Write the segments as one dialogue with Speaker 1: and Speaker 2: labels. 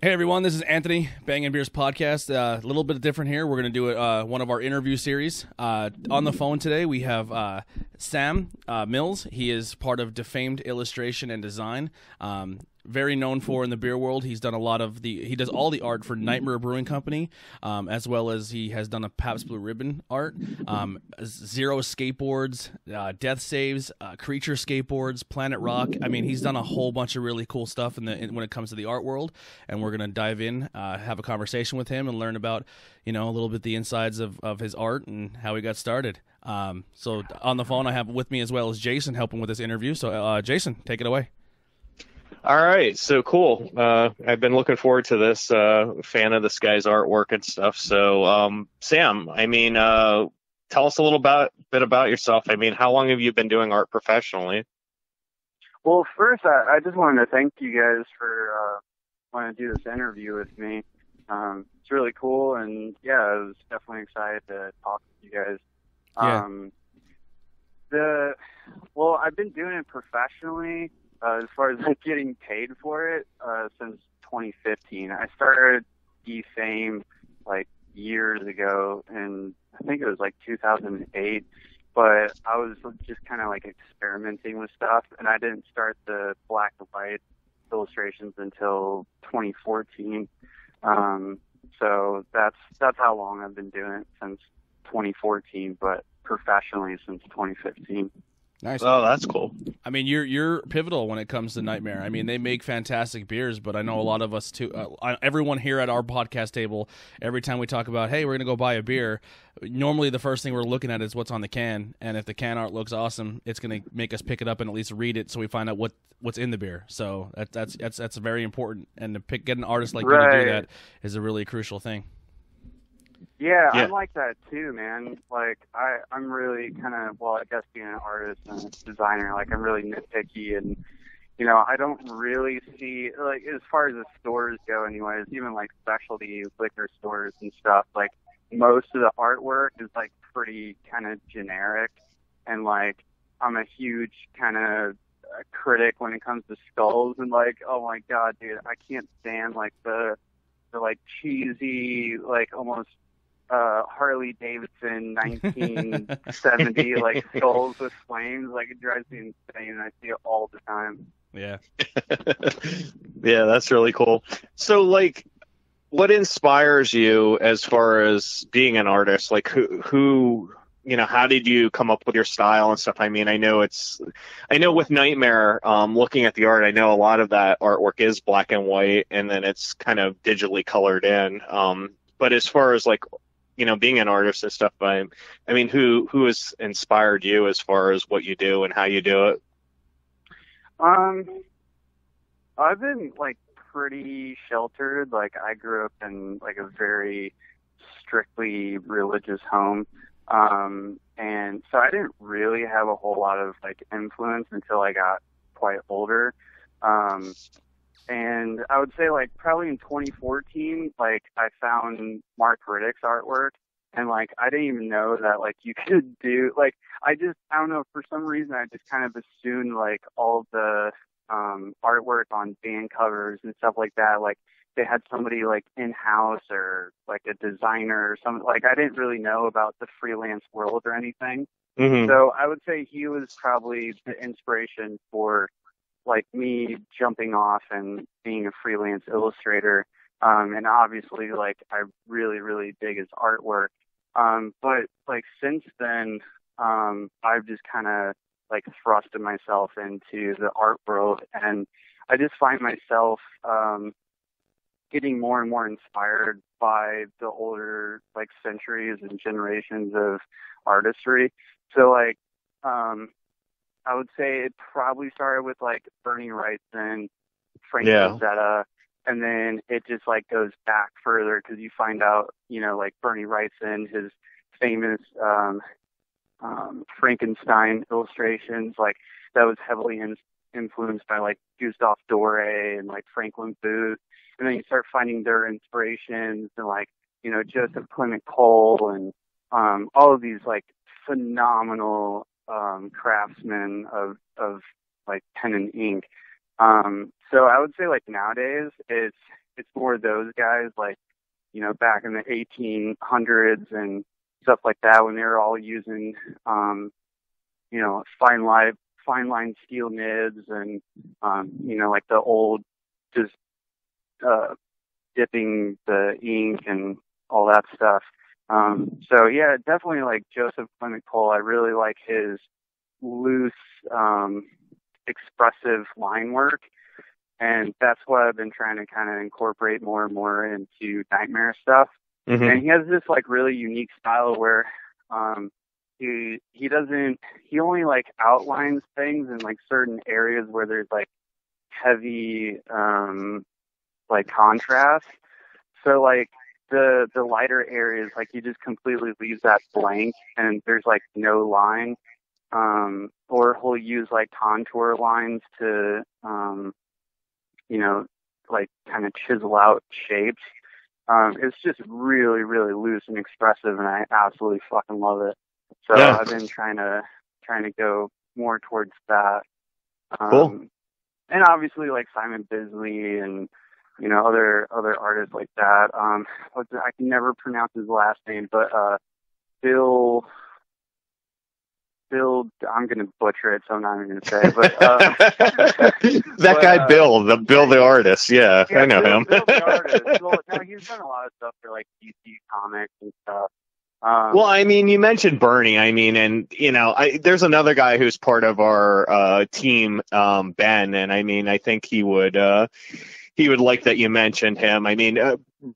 Speaker 1: Hey everyone, this is Anthony, Bangin Beers podcast. A little bit different here. We're going to do one of our interview series. On the phone today, we have Sam Mills. He is part of Defamed Illustration and Design. Very known for in the beer world. He's done he does all the art for Nightmare Brewing Company, as well as he has done a Pabst Blue Ribbon art, Zero Skateboards, Death Saves, Creature Skateboards, Planet Rock. I mean, he's done a whole bunch of really cool stuff when it comes to the art world, and we're going to dive in, have a conversation with him and learn about, a little bit the insides of his art and how he got started. So on the phone, I have with me as well as Jason helping with this interview. So Jason, take it away.
Speaker 2: All right, so cool. I've been looking forward to this, fan of this guy's artwork and stuff. So, Sam, I mean, tell us a little bit about yourself. I mean, how long have you been doing art professionally?
Speaker 3: Well, first, I just wanted to thank you guys for wanting to do this interview with me. It's really cool, and yeah, I was definitely excited to talk with you guys.
Speaker 1: Yeah.
Speaker 3: Well, I've been doing it professionally. As far as like getting paid for it, since 2015. I started Defame like years ago, and I think it was like 2008. But I was just kind of like experimenting with stuff, and I didn't start the black and white illustrations until 2014. So that's how long I've been doing it, since 2014, but professionally since 2015.
Speaker 1: Nice.
Speaker 2: Oh, that's cool.
Speaker 1: I mean, you're pivotal when it comes to Nightmare. I mean, they make fantastic beers, but I know a lot of us too. Everyone here at our podcast table, every time we talk about, hey, we're gonna go buy a beer, normally the first thing we're looking at is what's on the can, and if the can art looks awesome, it's gonna make us pick it up and at least read it, so we find out what's in the beer. So that's very important, and to get an artist like you to do that is a really crucial thing.
Speaker 3: Yeah, I'm like that too, man. Like, I'm really kind of, well, I guess being an artist and a designer, like, I'm really nitpicky, and, I don't really see, like, as far as the stores go anyways, even, like, specialty liquor stores and stuff, like, most of the artwork is, like, pretty kind of generic, and, like, I'm a huge kind of critic when it comes to skulls, and, like, oh my god, dude, I can't stand, like, the like, cheesy, like, almost Harley Davidson 1970 like skulls with flames. Like, it drives me insane. I see it all the time.
Speaker 1: Yeah.
Speaker 2: Yeah, that's really cool. So, like, what inspires you as far as being an artist? Like, who how did you come up with your style and stuff? I mean, I know with Nightmare, looking at the art, I know a lot of that artwork is black and white, and then it's kind of digitally colored in. But as far as, like, being an artist and stuff, I mean, who has inspired you as far as what you do and how you do it?
Speaker 3: I've been, like, pretty sheltered. Like, I grew up in, like, a very strictly religious home. And so I didn't really have a whole lot of, like, influence until I got quite older. And I would say, like, probably in 2014, like, I found Mark Riddick's artwork, and, like, I didn't even know that, like, you could do, like, I don't know, for some reason, I just kind of assumed, like, all the artwork on band covers and stuff like that, like, they had somebody, like, in-house or, like, a designer or something. Like, I didn't really know about the freelance world or anything.
Speaker 2: Mm-hmm.
Speaker 3: So I would say he was probably the inspiration for, like, me jumping off and being a freelance illustrator. And obviously, like, I really, really dig his artwork. But, like, since then, I've just kind of, like, thrusted myself into the art world, and I just find myself, getting more and more inspired by the older, like, centuries and generations of artistry. So, like, I would say it probably started with, like, Bernie Wrightson, Frank Frazetta, and then it just, like, goes back further because you find out, like, Bernie Wrightson, his famous Frankenstein illustrations, like, that was heavily influenced by, like, Gustave Doré and, like, Franklin Booth. And then you start finding their inspirations and, like, Joseph Clement Cole and all of these, like, phenomenal craftsmen of like pen and ink. So I would say, like, nowadays it's it's more those guys, like, you know, back in the 1800s and stuff like that, when they were all using, you know, fine line steel nibs and, you know, like the old, just, dipping the ink and all that stuff. So yeah, definitely like Joseph Clement Cole. I really like his loose, expressive line work. And that's what I've been trying to kind of incorporate more and more into Nightmare stuff.
Speaker 2: Mm-hmm.
Speaker 3: And he has this like really unique style where, he only like outlines things in like certain areas where there's like heavy, like contrast. So like the lighter areas, like he just completely leaves that blank and there's like no line. Or he'll use like contour lines to, you know, like kind of chisel out shapes. It's just really, really loose and expressive, and I absolutely fucking love it. So
Speaker 2: Yeah.
Speaker 3: I've been trying to go more towards that.
Speaker 2: Cool.
Speaker 3: And obviously like Simon Bisley and, you know, other artists like that. I can never pronounce his last name, but Bill, I'm going to butcher it, so I'm not even going to say. But
Speaker 2: that guy Bill, the artist. Yeah, I know him.
Speaker 3: Bill the artist. Well, no, he's done a lot of stuff for like DC Comics and stuff.
Speaker 2: Well, I mean, you mentioned Bernie. I mean, and you know, there's another guy who's part of our team, Ben, and I mean, I think he would like that you mentioned him. I mean,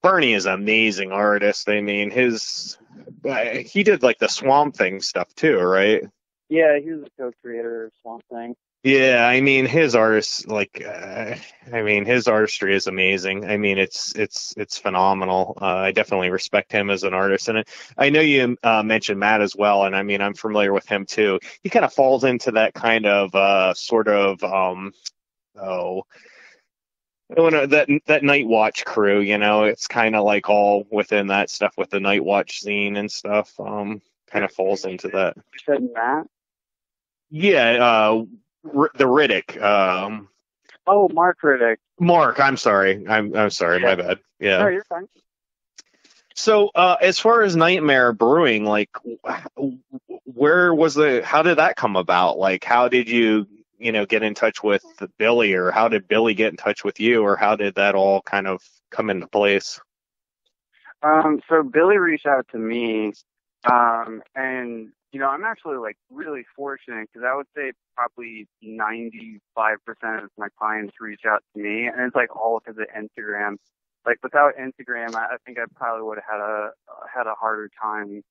Speaker 2: Bernie is an amazing artist. I mean, he did like the Swamp Thing stuff too, right?
Speaker 3: Yeah, he was a co-creator of Swamp Thing.
Speaker 2: Yeah, I mean, his artist, like, his artistry is amazing. I mean, it's phenomenal. I definitely respect him as an artist, and I know you mentioned Matt as well, and I mean, I'm familiar with him too. He kind of falls into that kind of sort of that Night Watch crew. You know, it's kind of like all within that stuff with the Night Watch scene and stuff. Kind of falls into that.
Speaker 3: You said Matt?
Speaker 2: Yeah, the Riddick.
Speaker 3: Oh, Mark Riddick.
Speaker 2: Mark, I'm sorry. I'm sorry. My bad. Yeah.
Speaker 3: No, you're fine.
Speaker 2: So, as far as Nightmare Brewing, like, how did that come about? Like, how did you get in touch with Billy, or how did Billy get in touch with you, or how did that all kind of come into place?
Speaker 3: So Billy reached out to me, and, you know, I'm actually, like, really fortunate because I would say probably 95% of my clients reach out to me, and it's, like, all because of Instagram. Like, without Instagram, I think I probably would have had a harder time.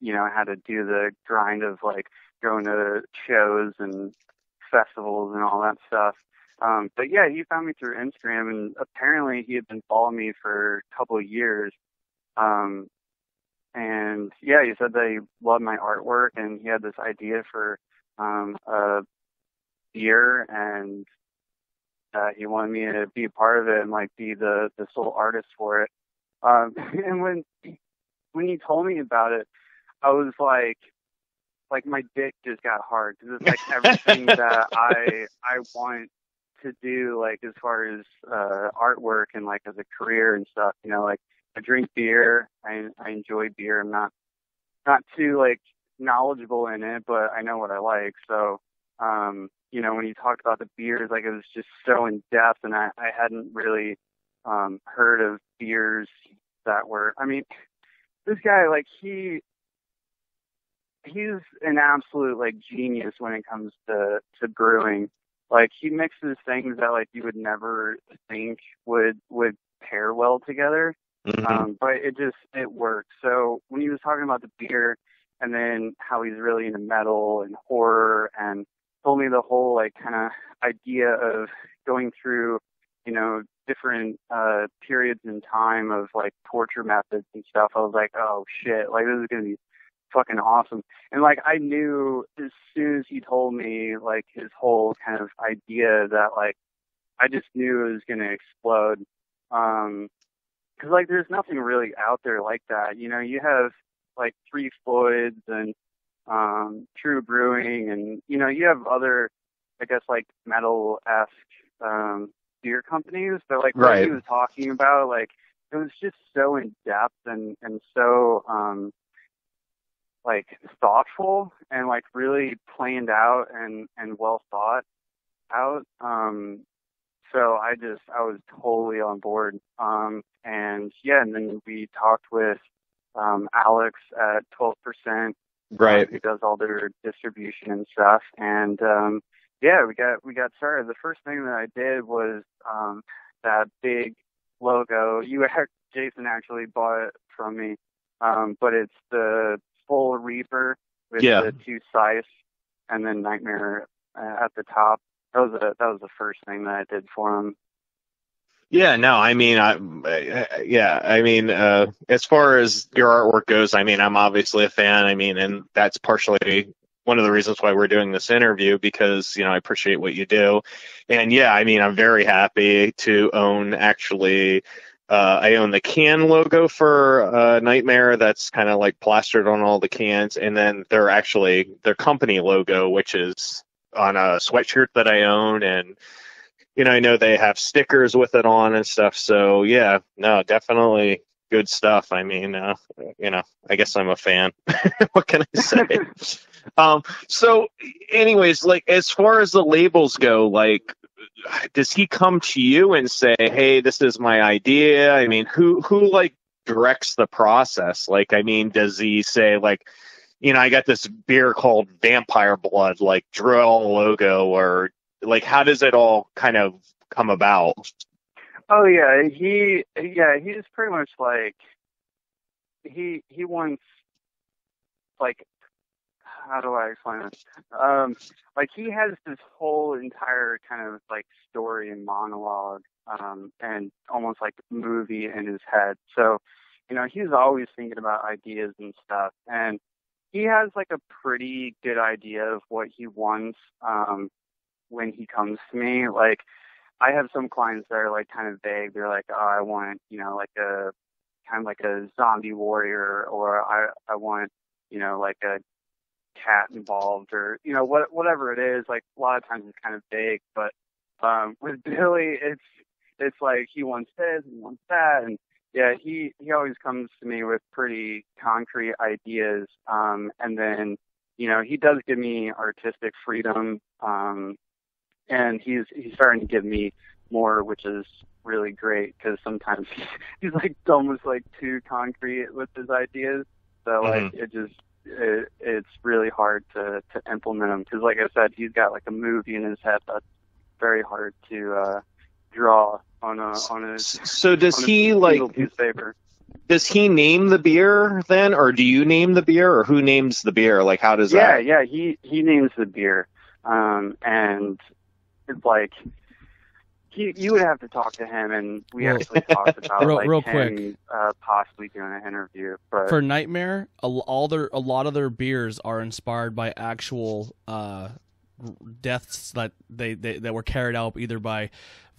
Speaker 3: You know, I had to do the grind of, like, going to shows and festivals and all that stuff. But, yeah, he found me through Instagram, and apparently he had been following me for a couple of years. And yeah, he said that he loved my artwork and he had this idea for a beer, and he wanted me to be a part of it and like be the sole artist for it. And when he told me about it, I was like my dick just got hard because it's like everything that I want to do, like as far as artwork and like as a career and stuff. You know, like, I drink beer. I enjoy beer. I'm not too like knowledgeable in it, but I know what I like. So, you know, when you talked about the beers, like it was just so in depth, and I hadn't really heard of beers that were. I mean, this guy, like he's an absolute like genius when it comes to brewing. Like he mixes things that like you would never think would pair well together.
Speaker 2: Mm-hmm.
Speaker 3: But it works. So when he was talking about the beer and then how he's really into metal and horror and told me the whole like kind of idea of going through, you know, different periods in time of like torture methods and stuff, I was like, oh shit, like this is going to be fucking awesome. And like I knew as soon as he told me like his whole kind of idea that like I just knew it was going to explode. Because, like, there's nothing really out there like that. You know, you have, like, Three Floyds and True Brewing and, you know, you have other, I guess, like, metal-esque beer companies. So like what
Speaker 2: Right.
Speaker 3: he was talking about, like it was just so in depth and so like thoughtful and like really planned out and well thought out. So I was totally on board. And then we talked with Alex at 12%,
Speaker 2: Right.
Speaker 3: who does all their distribution and stuff. And we got started. The first thing that I did was that big logo. Jason actually bought it from me, but it's the full Reaper with the two scythes and then Nightmare at the top. That was the first thing that I did for him.
Speaker 2: Yeah, no, I mean, as far as your artwork goes, I mean, I'm obviously a fan. I mean, and that's partially one of the reasons why we're doing this interview, because, I appreciate what you do. And yeah, I mean, I'm very happy to own I own the can logo for Nightmare that's kind of like plastered on all the cans. And then their company logo, which is on a sweatshirt that I own. And, I know they have stickers with it on and stuff. So yeah, no, definitely good stuff. I mean, I guess I'm a fan. What can I say? So anyways, like, as far as the labels go, like, does he come to you and say, hey, this is my idea? I mean, who like directs the process? Like, I mean, does he say, like, I got this beer called Vampire Blood, like, draw a logo, or like, how does it all kind of come about?
Speaker 3: Oh yeah, he's pretty much like he wants, like, how do I explain this? Like, he has this whole entire kind of like story and monologue, and almost like movie in his head. So, he's always thinking about ideas and stuff, and he has like a pretty good idea of what he wants, when he comes to me. Like, I have some clients that are like kind of vague. They're like, oh, I want, like a kind of like a zombie warrior, or I want, like a cat involved, or whatever it is. Like, a lot of times it's kind of vague, but with Billy, it's like he wants this and wants that, and yeah, he always comes to me with pretty concrete ideas, and then he does give me artistic freedom, and he's starting to give me more, which is really great, because sometimes he's like almost like too concrete with his ideas, so like it's really hard to implement them, because like I said, he's got like a movie in his head that's very hard to draw on a
Speaker 2: so does he like
Speaker 3: piece of paper.
Speaker 2: Does he name the beer then, or do you name the beer, or who names the beer? Like, how does that?
Speaker 3: Yeah, he names the beer, and it's like you would have to talk to him, and we actually talked about
Speaker 1: real
Speaker 3: him
Speaker 1: quick.
Speaker 3: Possibly doing an interview. But
Speaker 1: For Nightmare, a lot of their beers are inspired by actual deaths that that were carried out either by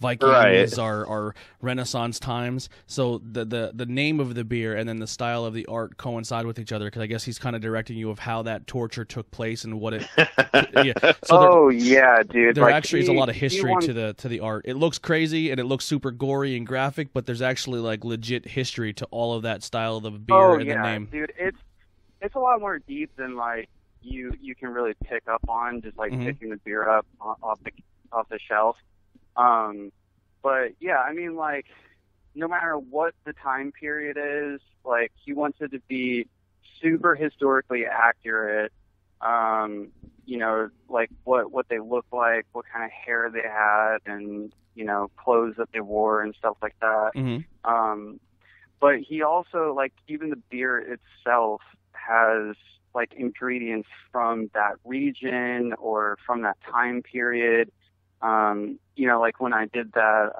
Speaker 1: Vikings or Renaissance times. So the name of the beer and then the style of the art coincide with each other, because I guess he's kind of directing you of how that torture took place and what it. Yeah. So
Speaker 3: dude.
Speaker 1: There actually is a lot of history to the art. It looks crazy and it looks super gory and graphic, but there's actually like legit history to all of that style of the beer and the name.
Speaker 3: Dude, it's a lot more deep than like you can really pick up on just like picking the beer up off the shelf. But yeah, I mean, like, no matter what the time period is, like, he wants it to be super historically accurate. Like what they look like, what kind of hair they had, and clothes that they wore and stuff like that. But he also, like, even the beer itself has like ingredients from that region or from that time period. Like when I did that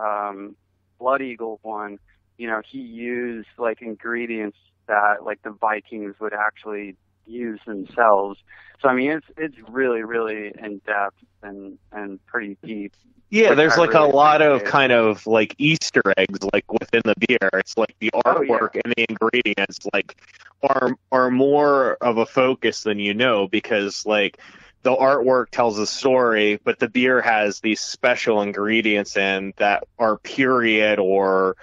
Speaker 3: Blood Eagle one, he used like ingredients that like the Vikings would actually use themselves. So I mean, it's really, really in depth and pretty deep.
Speaker 2: Yeah, there's like a lot of kind of like Easter eggs like within the beer. It's like the artwork and the ingredients like are more of a focus than because like the artwork tells a story, but the beer has these special ingredients in that are period or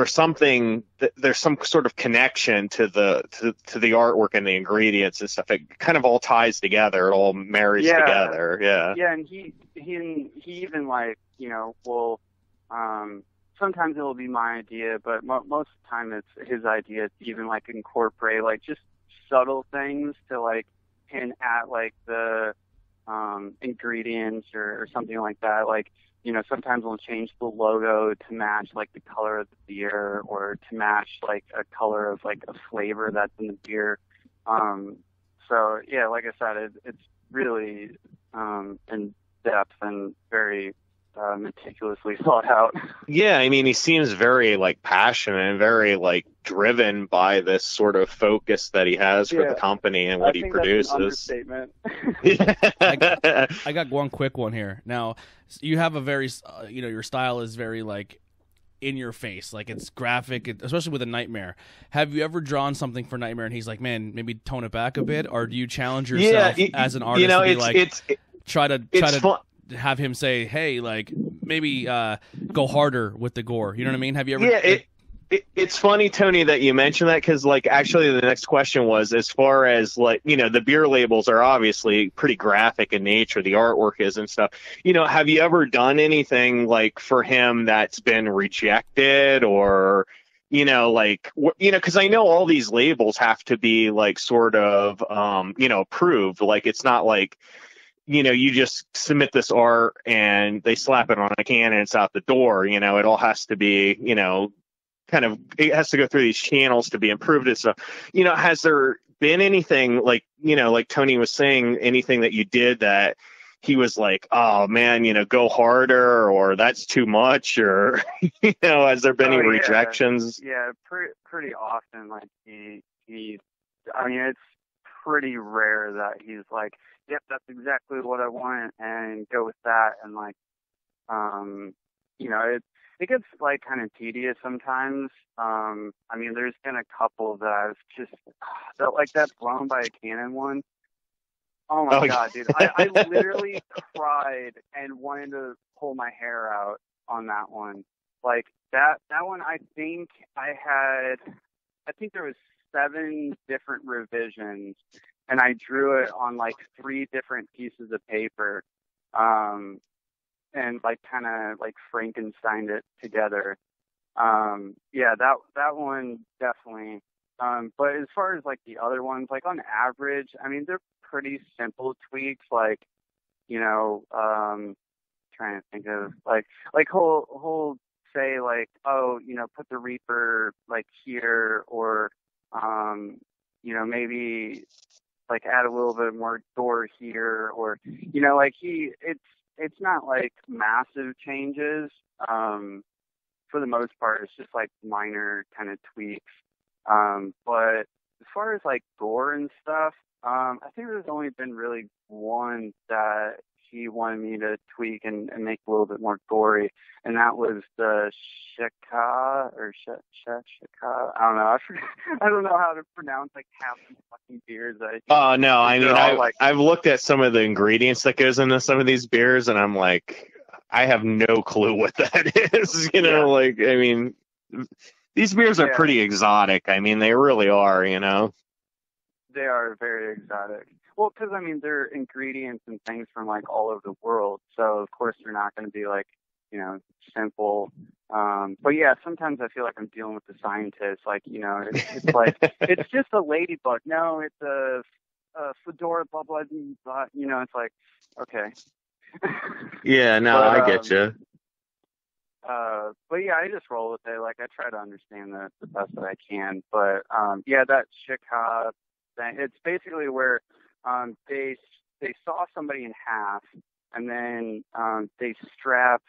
Speaker 2: something. There's some sort of connection to the artwork and the ingredients and stuff. It kind of all ties together. It all marries together. Yeah.
Speaker 3: Yeah, and he even like, you know, will sometimes it'll be my idea, but most of the time it's his idea to even like incorporate like just subtle things to like hint at like the ingredients or something like that. Like, you know, sometimes we'll change the logo to match like the color of the beer or to match like a color of like a flavor that's in the beer. So yeah, like I said, it's really in depth and very meticulously thought out.
Speaker 2: Yeah, I mean, he seems very like passionate and very like driven by this sort of focus that he has for the company and what he produces.
Speaker 3: That's an
Speaker 1: understatement. I got one quick one here. Now, you have a very, you know, your style is very like in your face, like it's graphic, especially with a Nightmare. Have you ever drawn something for Nightmare and he's like, man, maybe tone it back a bit, or do you challenge yourself as an artist to be like, try to have him say, hey, like maybe go harder with the gore? You know what I mean? Have you ever?
Speaker 2: Yeah, it's funny, Tony, that you mentioned that, because like actually the next question was, as far as like, you know, the beer labels are obviously pretty graphic in nature, the artwork is and stuff. You know, have you ever done anything like for him that's been rejected, or you know, like, you know, because I know all these labels have to be like sort of you know, approved. Like it's not like, you know, you just submit this art and they slap it on a can and it's out the door. You know, it all has to be, you know, kind of, it has to go through these channels to be improved and stuff. You know, has there been anything like, you know, like Tony was saying, anything that you did that he was like, oh man, you know, go harder, or that's too much, or, you know, has there been any rejections?
Speaker 3: Yeah, pretty often. Like he, I mean, it's pretty rare that he's like, yep, that's exactly what I want, and go with that. And like, you know, it gets like kind of tedious sometimes. I mean, there's been a couple that I've just like that blown by a cannon one. Oh my God, dude! I literally cried and wanted to pull my hair out on that one. Like that one, I think there was 7 different revisions, and I drew it on like 3 different pieces of paper, and like kind of like Frankensteined it together. Yeah, that one definitely. But as far as like the other ones, like on average, I mean, they're pretty simple tweaks. Like, you know, trying to think of like he'll say like, oh, you know, put the Reaper like here, or you know, maybe like add a little bit more door here, or, you know, like it's not like massive changes. For the most part, it's just like minor kind of tweaks. But as far as like gore and stuff, I think there's only been really one that he wanted me to tweak and make a little bit more gory, and that was the Shika or Shika. I don't know. I don't know how to pronounce like half the fucking beers.
Speaker 2: Oh no, I mean, I've looked at some of the ingredients that goes into some of these beers, and I'm like, I have no clue what that is. You know, like, I mean, these beers are pretty exotic. I mean, they really are, you know.
Speaker 3: They are very exotic. Well, because, I mean, they're ingredients and things from, like, all over the world. So, of course, they're not going to be, like, you know, simple. But, yeah, sometimes I feel like I'm dealing with the scientists. Like, you know, it's like, it's just a ladybug. No, it's a fedora, blah, blah, blah. You know, it's like, okay.
Speaker 2: Yeah, no, I get you.
Speaker 3: But yeah, I just roll with it. Like, I try to understand the best that I can. But yeah, that Shika thing, it's basically where they saw somebody in half, and then they strap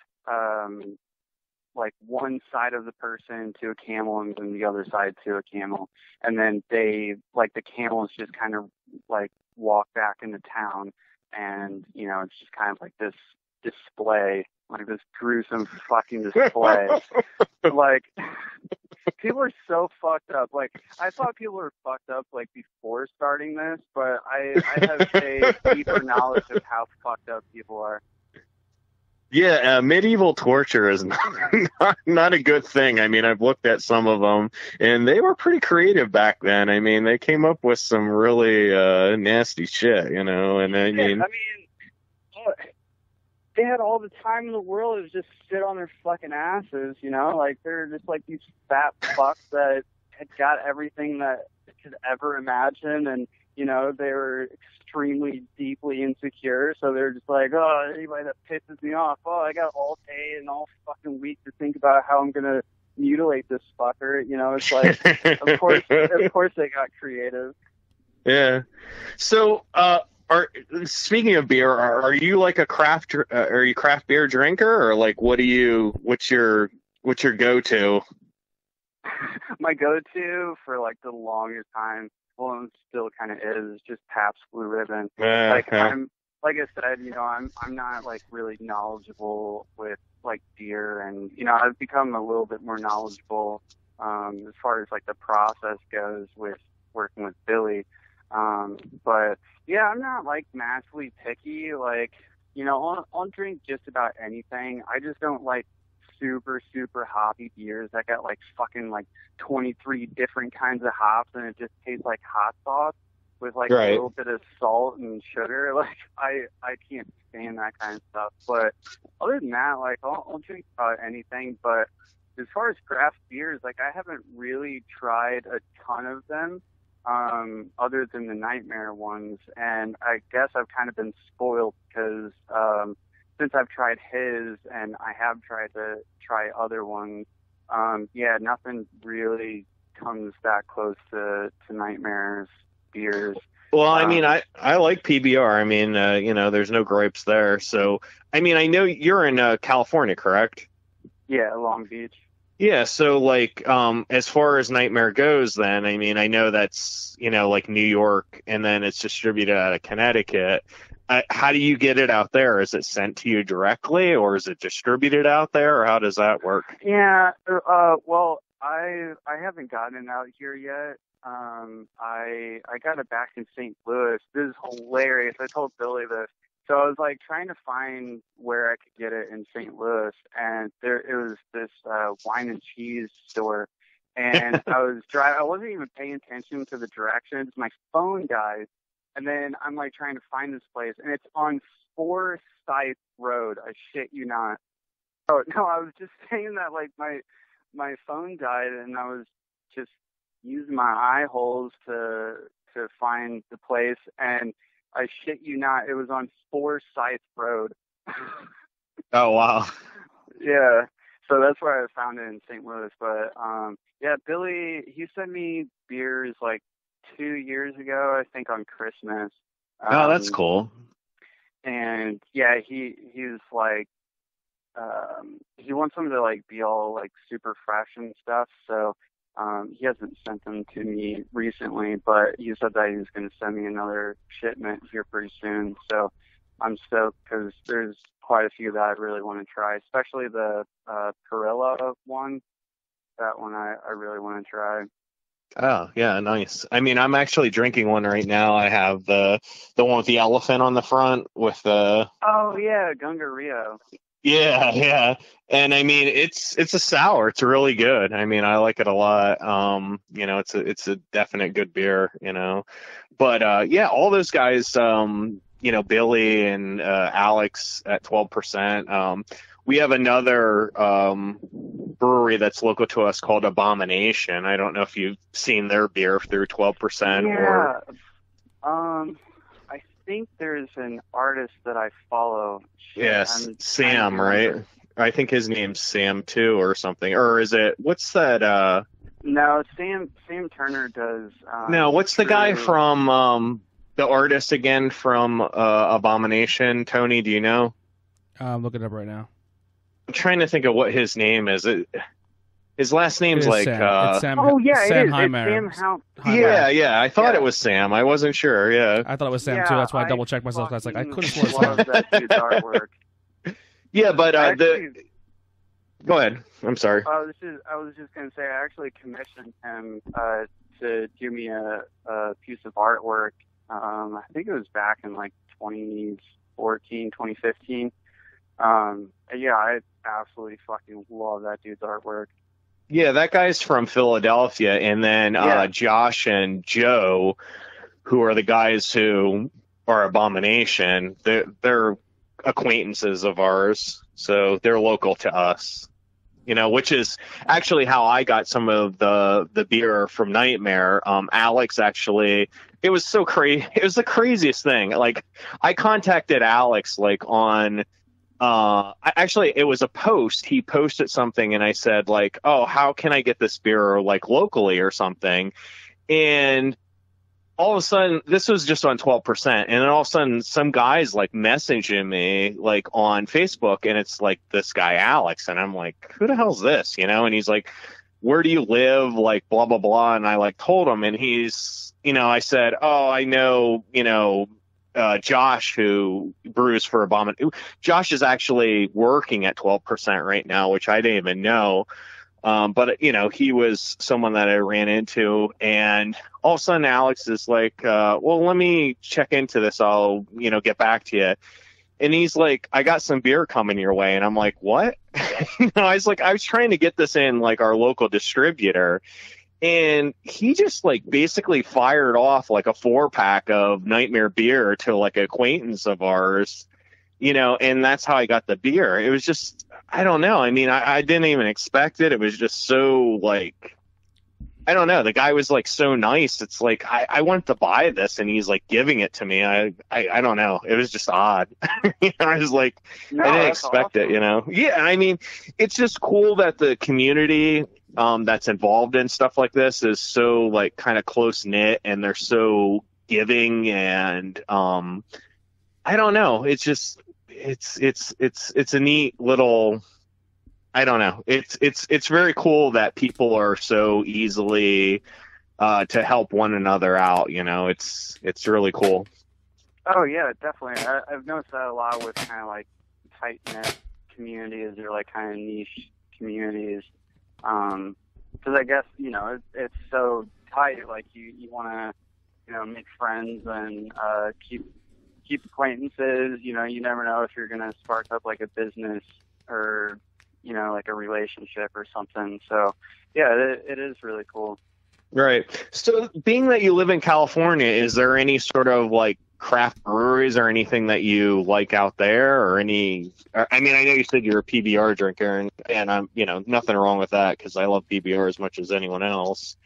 Speaker 3: like one side of the person to a camel and then the other side to a camel, and then they, like, the camels just kind of like walk back into town, and, you know, it's just kind of like this display, like this gruesome fucking display. Like, people are so fucked up. Like, I thought people were fucked up like before starting this, but I have a deeper knowledge of how fucked up people are.
Speaker 2: Yeah, medieval torture is not a good thing. I mean, I've looked at some of them, and they were pretty creative back then. I mean, they came up with some really nasty shit, you know. And I mean,
Speaker 3: they had all the time in the world to just sit on their fucking asses, you know. Like, they're just like these fat fucks that had got everything that they could ever imagine, and you know, they were extremely deeply insecure, so they're just like, oh, anybody that pisses me off, oh, I got all day and all fucking week to think about how I'm gonna mutilate this fucker. You know, it's like, of course they got creative.
Speaker 2: Yeah. So, speaking of beer, are you like a craft beer drinker, or like what's your go-to?
Speaker 3: My go-to for like the longest time, well, and still kind of is just Pabst Blue Ribbon. I'm, like I said, you know, I'm not like really knowledgeable with like beer, and you know, I've become a little bit more knowledgeable as far as like the process goes with working with Billy. But yeah, I'm not like massively picky. Like, you know, I'll drink just about anything. I just don't like super hoppy beers that got like fucking like 23 different kinds of hops, and it just tastes like hot sauce with like a little bit of salt and sugar. Like, I can't stand that kind of stuff. But other than that, like, I'll drink about anything. But as far as craft beers, like, I haven't really tried a ton of them, other than the Nightmare ones. And I guess I've kind of been spoiled because, since I've tried his and I have tried to try other ones, yeah, nothing really comes that close to Nightmare's beers.
Speaker 2: Well, I mean, I like PBR. I mean, you know, there's no gripes there. So, I mean, I know you're in California, correct?
Speaker 3: Yeah, Long Beach.
Speaker 2: Yeah, so like as far as Nightmare goes, then I mean, I know that's, you know, like New York, and then it's distributed out of Connecticut. How do you get it out there? Is it sent to you directly, or is it distributed out there, or how does that work?
Speaker 3: Yeah, well, I haven't gotten it out here yet. I got it back in St. Louis. This is hilarious. I told Billy this. So I was like trying to find where I could get it in St. Louis, and it was this wine and cheese store. And I was driving. I wasn't even paying attention to the directions. My phone died, and then I'm like trying to find this place, and it's on Forsyth Road. I shit you not. Oh no, I was just saying that like my phone died, and I was just using my eye holes to find the place, and I shit you not, it was on Forsyth Road.
Speaker 2: Oh, wow.
Speaker 3: Yeah, so that's where I found it in St. Louis. But, yeah, Billy, he sent me beers like 2 years ago, I think on Christmas.
Speaker 2: Oh, that's cool.
Speaker 3: And, yeah, he was like, he wants them to like be all like super fresh and stuff, so he hasn't sent them to me recently, but he said that he was going to send me another shipment here pretty soon. So I'm stoked because there's quite a few that I really want to try, especially the Perilla one. That one I really want to try.
Speaker 2: Oh, yeah, nice. I mean, I'm actually drinking one right now. I have the one with the elephant on the front with the...
Speaker 3: Oh, yeah, Gunga Rio.
Speaker 2: Yeah. And I mean, it's a sour. It's really good. I mean, I like it a lot. You know, it's a definite good beer, you know. But yeah, all those guys, you know, Billy and Alex at 12%. We have another brewery that's local to us called Abomination. I don't know if you've seen their beer through 12%.
Speaker 3: Yeah. I think there's an artist that I follow.
Speaker 2: Yes, Sam, right? I think his name's Sam too, or something. Or is it? What's that?
Speaker 3: No, Sam Turner does.
Speaker 2: No, what's the guy from the artist again from Abomination? Tony, do you know?
Speaker 1: I'm looking it up right now.
Speaker 2: I'm trying to think of what his name is. His last name's like
Speaker 1: Sam. It's Sam.
Speaker 3: Oh yeah,
Speaker 1: Sam
Speaker 3: it is.
Speaker 1: Heimer.
Speaker 3: It's Sam
Speaker 2: Yeah. I thought it was Sam. I wasn't sure. Yeah.
Speaker 1: I thought it was Sam too. That's why I double checked myself. I was like, I couldn't swear
Speaker 3: love that dude's artwork.
Speaker 2: Yeah, but Go ahead. I'm sorry.
Speaker 3: I was just gonna say I actually commissioned him to do me a piece of artwork. I think it was back in like 2014, 2015. Yeah, I absolutely fucking love that dude's artwork.
Speaker 2: Yeah, that guy's from Philadelphia, and then
Speaker 3: Yeah.
Speaker 2: Josh and Joe, who are the guys who are Abomination, they're acquaintances of ours, so they're local to us. You know, which is actually how I got some of the beer from Nightmare. Alex actually, it was so crazy. It was the craziest thing. Like, I contacted Alex like on. Actually, it was a post. He posted something, and I said like, "Oh, how can I get this beer like locally or something?" And all of a sudden, this was just on 12%, and then all of a sudden, some guys like messaging me like on Facebook, and it's like this guy Alex, and I'm like, "Who the hell's this?" You know? And he's like, "Where do you live?" Like blah blah blah, and I like told him, and he's, you know, I said, "Oh, I know, you know." Josh, who brews for Abomination. Josh is actually working at 12% right now, which I didn't even know. But, you know, he was someone that I ran into. And all of a sudden, Alex is like, well, let me check into this. I'll, you know, get back to you. And he's like, I got some beer coming your way. And I'm like, what? You know, I was trying to get this in like our local distributor. And he just like basically fired off like a 4-pack of Nightmare beer to like an acquaintance of ours, you know, and that's how I got the beer. It was just, I don't know. I mean, I didn't even expect it. It was just so like, I don't know. The guy was like so nice. It's like, I wanted to buy this and he's like giving it to me. I don't know. It was just odd. You know, I was like,
Speaker 3: No,
Speaker 2: I didn't
Speaker 3: that's
Speaker 2: expect
Speaker 3: awesome.
Speaker 2: it, you know? Yeah. I mean, it's just cool that the community that's involved in stuff like this is so like kind of close knit, and they're so giving, and I don't know. It's just it's a neat little. I don't know. It's very cool that people are so easily to help one another out. You know, it's really cool.
Speaker 3: Oh yeah, definitely. I've noticed that a lot with kind of like tight knit communities or like kind of niche communities. Because I guess, you know, it's so tight. Like you want to, you know, make friends and keep acquaintances. You know, you never know if you're gonna spark up like a business or, you know, like a relationship or something. So yeah, it is really cool.
Speaker 2: Right. So, being that you live in California, is there any sort of like craft breweries or anything that you like out there, or any? I mean, I know you said you're a PBR drinker, and I'm, you know, nothing wrong with that because I love PBR as much as anyone else.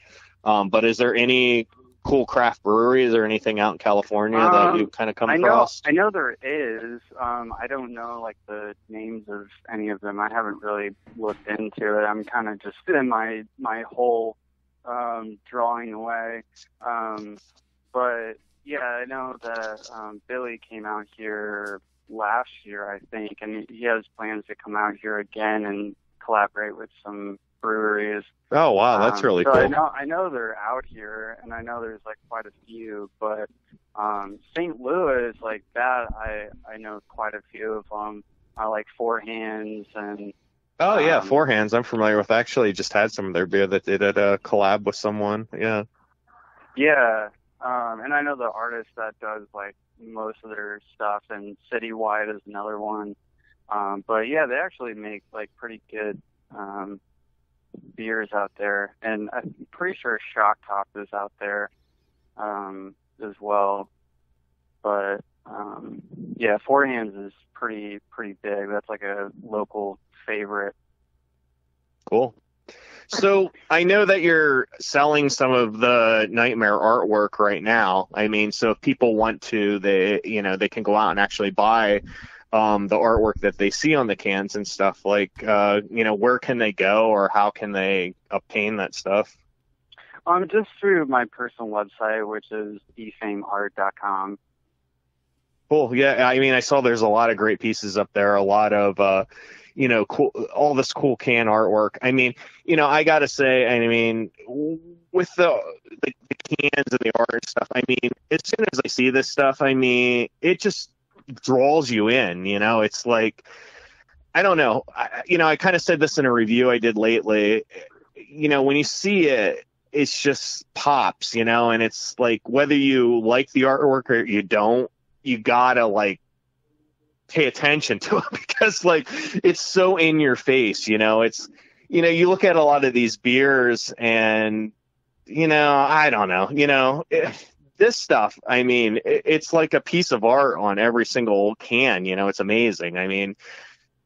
Speaker 2: But is there any cool craft breweries or anything out in California that you kind of come across?
Speaker 3: I know there is. I don't know like the names of any of them. I haven't really looked into it. I'm kind of just in my whole drawing away. But yeah, I know that Billy came out here last year, I think, and he has plans to come out here again and collaborate with some breweries.
Speaker 2: Oh wow, that's really
Speaker 3: so
Speaker 2: cool.
Speaker 3: I know they're out here, and I know there's like quite a few, but St. Louis, like that, I know quite a few of them. I like Four Hands and.
Speaker 2: Oh yeah, Four Hands. I'm familiar with. I actually just had some of their beer that they did a collab with someone. Yeah.
Speaker 3: Yeah, and I know the artist that does like most of their stuff, and Citywide is another one. But yeah, they actually make like pretty good beers out there, and I'm pretty sure Shock Top is out there as well. But yeah, Four Hands is pretty big. That's like a local favorite.
Speaker 2: Cool. So I know that you're selling some of the Nightmare artwork right now. I mean, so if people want to, they can go out and actually buy the artwork that they see on the cans and stuff. Like, where can they go, or how can they obtain that stuff?
Speaker 3: Just through my personal website, which is defameart.com.
Speaker 2: Cool. Yeah, I mean, I saw there's a lot of great pieces up there, a lot of, cool, all this cool can artwork. I mean, I got to say, I mean, with the cans and the art and stuff, I mean, as soon as I see this stuff, I mean, it just draws you in, it's like, I don't know. I kind of said this in a review I did lately. When you see it, it's just pops, and it's like whether you like the artwork or you don't, you gotta like pay attention to it because like it's so in your face. It's you look at a lot of these beers and I don't know. This stuff, I mean, it's like a piece of art on every single can. It's amazing. I mean,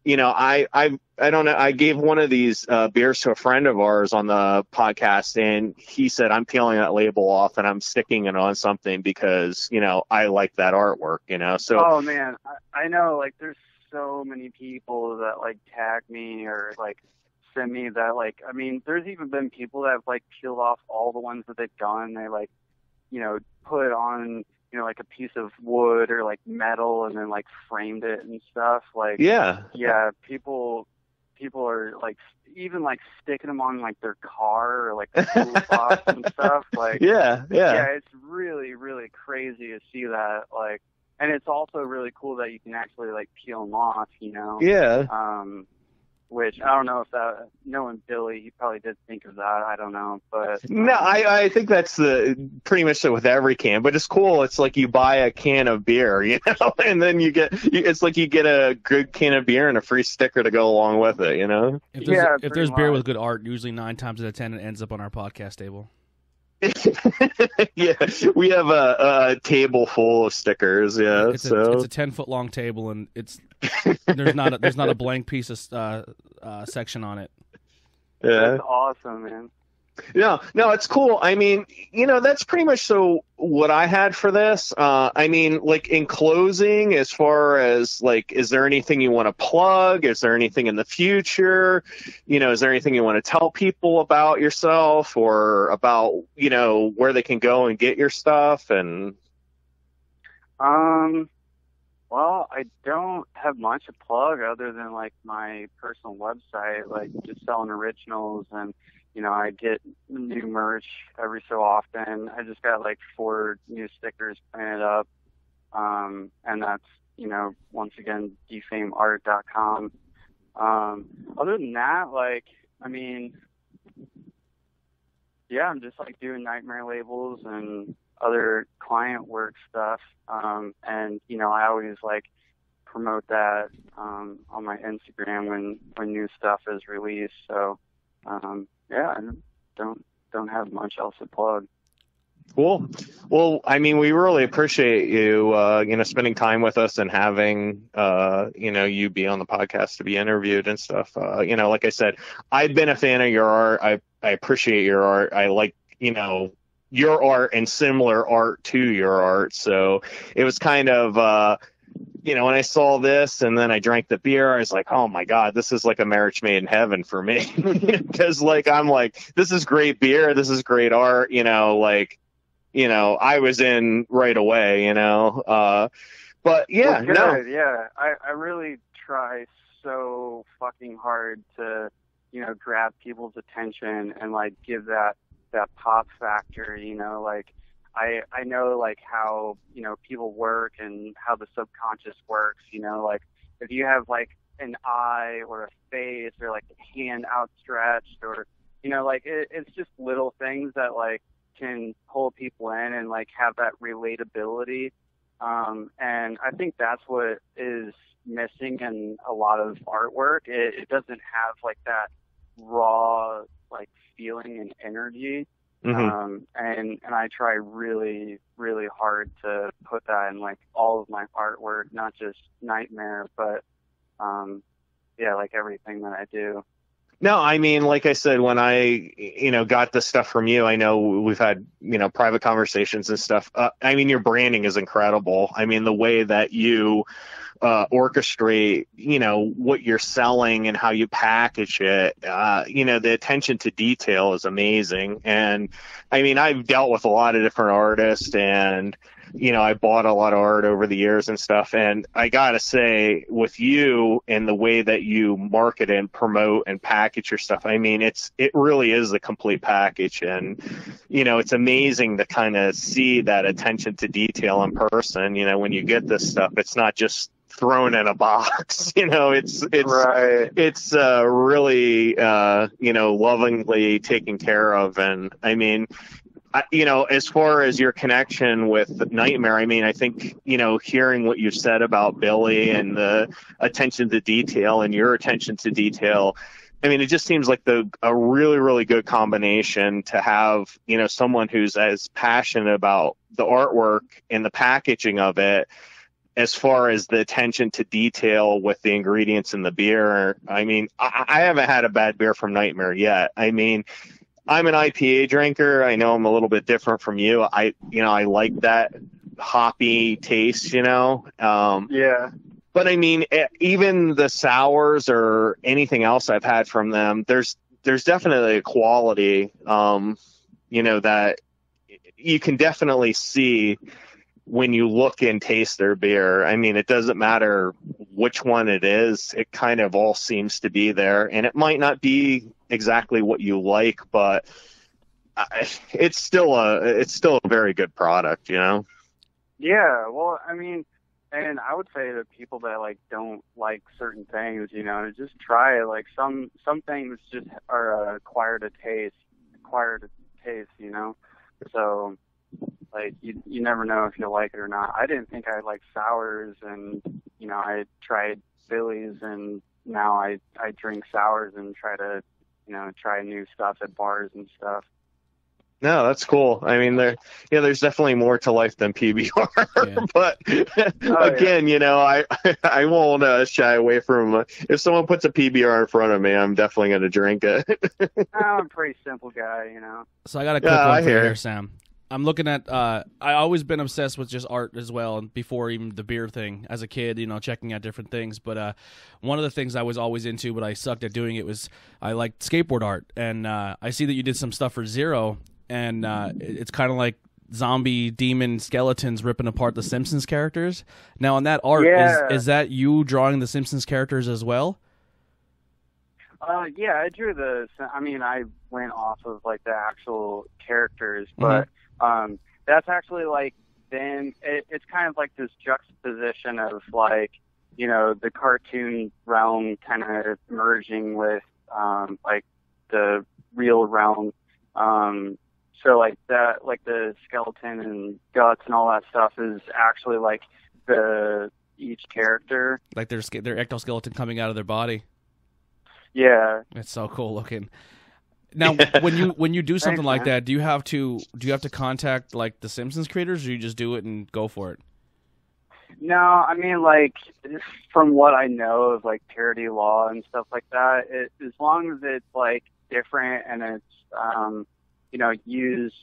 Speaker 2: I don't know. I gave one of these beers to a friend of ours on the podcast, and he said, I'm peeling that label off and I'm sticking it on something because, I like that artwork, So,
Speaker 3: oh man, I know, like, there's so many people that like tag me or like send me that, like, I mean, there's even been people that have like peeled off all the ones that they've done. They like, put on, like a piece of wood or like metal and then like framed it and stuff. Like, yeah, people are like even like sticking them on like their car or like the toolbox and stuff. Like, yeah, it's really, really crazy to see that. Like, and it's also really cool that you can actually like peel them off,
Speaker 2: Yeah.
Speaker 3: Which I don't know if that, knowing Billy, he probably did think of that. I don't know, but
Speaker 2: no, I think that's pretty much with every can. But it's cool. It's like you buy a can of beer, and then it's like you get a good can of beer and a free sticker to go along with it,
Speaker 1: If there's beer with good art, usually 9 times out of 10 it ends up on our podcast table.
Speaker 2: Yeah, we have a table full of stickers. Yeah,
Speaker 1: it's a 10-foot long table, and there's not a blank piece of section on it.
Speaker 2: Yeah,
Speaker 3: that's awesome, man.
Speaker 2: No, it's cool. I mean, that's pretty much so what I had for this. I mean, like in closing, as far as like, is there anything you want to plug? Is there anything in the future? Is there anything you want to tell people about yourself or about, where they can go and get your stuff? And
Speaker 3: well, I don't have much to plug other than like my personal website, like just selling originals, and I get new merch every so often. I just got like 4 new stickers printed up, and that's once again defameart.com. Other than that, like, I mean, yeah, I'm just like doing nightmare labels and other client work stuff, and I always like promote that on my Instagram when new stuff is released. So yeah, I don't have much else to plug.
Speaker 2: Cool. Well, I mean, we really appreciate you spending time with us and having you be on the podcast to be interviewed and stuff. Like I said, I've been a fan of your art. I appreciate your art. I like your art and similar art to your art. So it was kind of, when I saw this and then I drank the beer, I was like, oh my God, this is like a marriage made in heaven for me. Because I'm like, this is great beer. This is great art. I was in right away, but yeah,
Speaker 3: well, good. Yeah. I really try so fucking hard to, grab people's attention and like give that pop factor, like I know like how, people work and how the subconscious works, like if you have like an eye or a face or like a hand outstretched or, like it's just little things that like can pull people in and like have that relatability. And I think that's what is missing in a lot of artwork. It doesn't have like that raw like feeling and energy.
Speaker 2: Mm-hmm.
Speaker 3: And I try really, really hard to put that in like all of my artwork, not just Nightmare, but yeah, like everything that I do.
Speaker 2: No, I mean, like I said, when I, got this stuff from you, I know we've had, private conversations and stuff. I mean, your branding is incredible. I mean, the way that you orchestrate, what you're selling and how you package it, the attention to detail is amazing. And I mean, I've dealt with a lot of different artists and, I bought a lot of art over the years and stuff. And I got to say, with you and the way that you market and promote and package your stuff, I mean, it really is a complete package. And, it's amazing to kind of see that attention to detail in person. When you get this stuff, it's not just thrown in a box. It's
Speaker 3: Right.
Speaker 2: it's really lovingly taken care of. And I mean, as far as your connection with Nightmare, I mean, I think, hearing what you said about Billy and the attention to detail and your attention to detail, I mean, it just seems like a really, really good combination to have, someone who's as passionate about the artwork and the packaging of it, as far as the attention to detail with the ingredients in the beer. I mean, I haven't had a bad beer from Nightmare yet. I mean, I'm an IPA drinker. I know I'm a little bit different from you. I like that hoppy taste,
Speaker 3: Yeah.
Speaker 2: But I mean, even the sours or anything else I've had from them, there's definitely a quality, that you can definitely see when you look and taste their beer. I mean, it doesn't matter which one it is. It kind of all seems to be there, and it might not be exactly what you like, but it's still a very good product,
Speaker 3: Yeah. Well, I mean, and I would say to people that like don't like certain things, just try it. Like some things just are acquired taste, So like you never know if you'll like it or not. I didn't think I liked sours, and I tried Billy's, and now I drink sours and try to try new stuff at bars and stuff.
Speaker 2: No, that's cool. I mean, there's definitely more to life than PBR,
Speaker 1: Yeah.
Speaker 2: but again, I won't shy away from, if someone puts a PBR in front of me, I'm definitely going to drink it.
Speaker 3: I'm a pretty simple guy,
Speaker 1: So I got a quick one for you here, Sam. I'm looking at, I always been obsessed with just art as well, and before even the beer thing as a kid, checking out different things. But one of the things I was always into, but I sucked at doing it, was I liked skateboard art. And I see that you did some stuff for Zero, and it's kind of like zombie demon skeletons ripping apart the Simpsons characters. Now, on that art, is that you drawing the Simpsons characters as well?
Speaker 3: Yeah, I drew I went off of like the actual characters, but that's actually like it's kind of like this juxtaposition of like, the cartoon realm kind of merging with like the real realm. So like that, like the skeleton and guts and all that stuff is actually like each character.
Speaker 1: Like their ectoskeleton coming out of their body.
Speaker 3: Yeah.
Speaker 1: It's so cool looking. Now, when you do something like that, do you have to contact like the Simpsons creators, or you just do it and go for it?
Speaker 3: No, I mean, like, from what I know of like parody law and stuff like that, as long as it's like different and it's used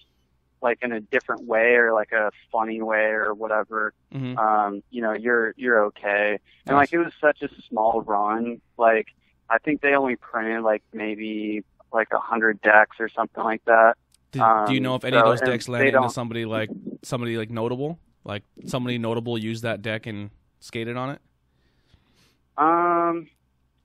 Speaker 3: like in a different way or like a funny way or whatever, you're okay. And like it was such a small run, like I think they only printed like maybe like 100 decks or something like that.
Speaker 1: Do you know if any of those decks landed into somebody like notable? Like somebody notable used that deck and skated on it?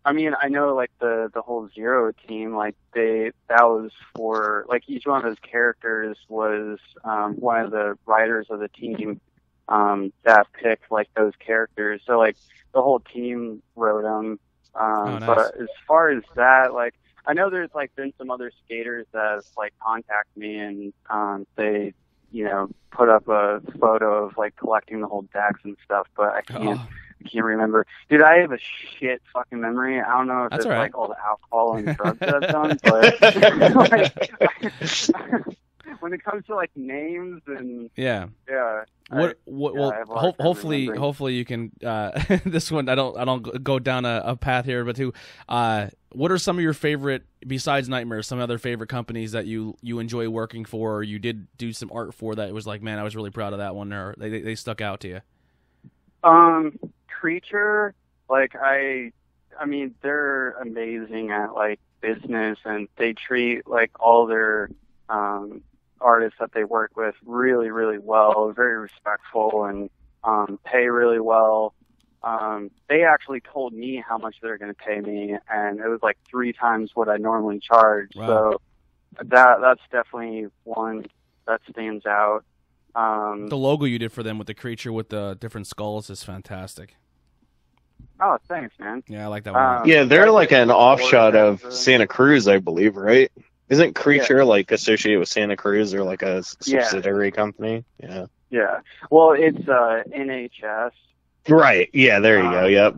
Speaker 3: I mean, I know like the whole Zero team, like that was for like each one of those characters was one of the writers of the team that picked like those characters. So like the whole team wrote them.
Speaker 1: Nice.
Speaker 3: But as far as that, like I know there's like been some other skaters that like contact me and they put up a photo of like collecting the whole decks and stuff, but I can't remember. Dude, I have a shit fucking memory. I don't know if it's like all the alcohol and drugs that I've done, but when it comes to like names and
Speaker 1: hopefully you can this one I don't go down a path here, but what are some of your favorite, besides Nightmare, some other favorite companies that you enjoy working for, or you did do some art for that it was like, man, I was really proud of that one, or they stuck out to you?
Speaker 3: Creature, like I mean they're amazing at like business, and they treat like all their artists that they work with really, really well, very respectful, and pay really well. They actually told me how much they're going to pay me, and it was like 3 times what I normally charge.
Speaker 1: Wow.
Speaker 3: So that's definitely one that stands out.
Speaker 1: The logo you did for them with the creature with the different skulls is fantastic.
Speaker 3: Oh, thanks, man.
Speaker 1: Yeah, I like that one.
Speaker 2: Yeah, they're like an offshoot of
Speaker 3: Captain.
Speaker 2: Santa Cruz, I believe, right? Isn't Creature like associated with Santa Cruz or like a subsidiary company? Yeah.
Speaker 3: Yeah. Well, it's NHS.
Speaker 2: Right. Yeah, there you go. Yep.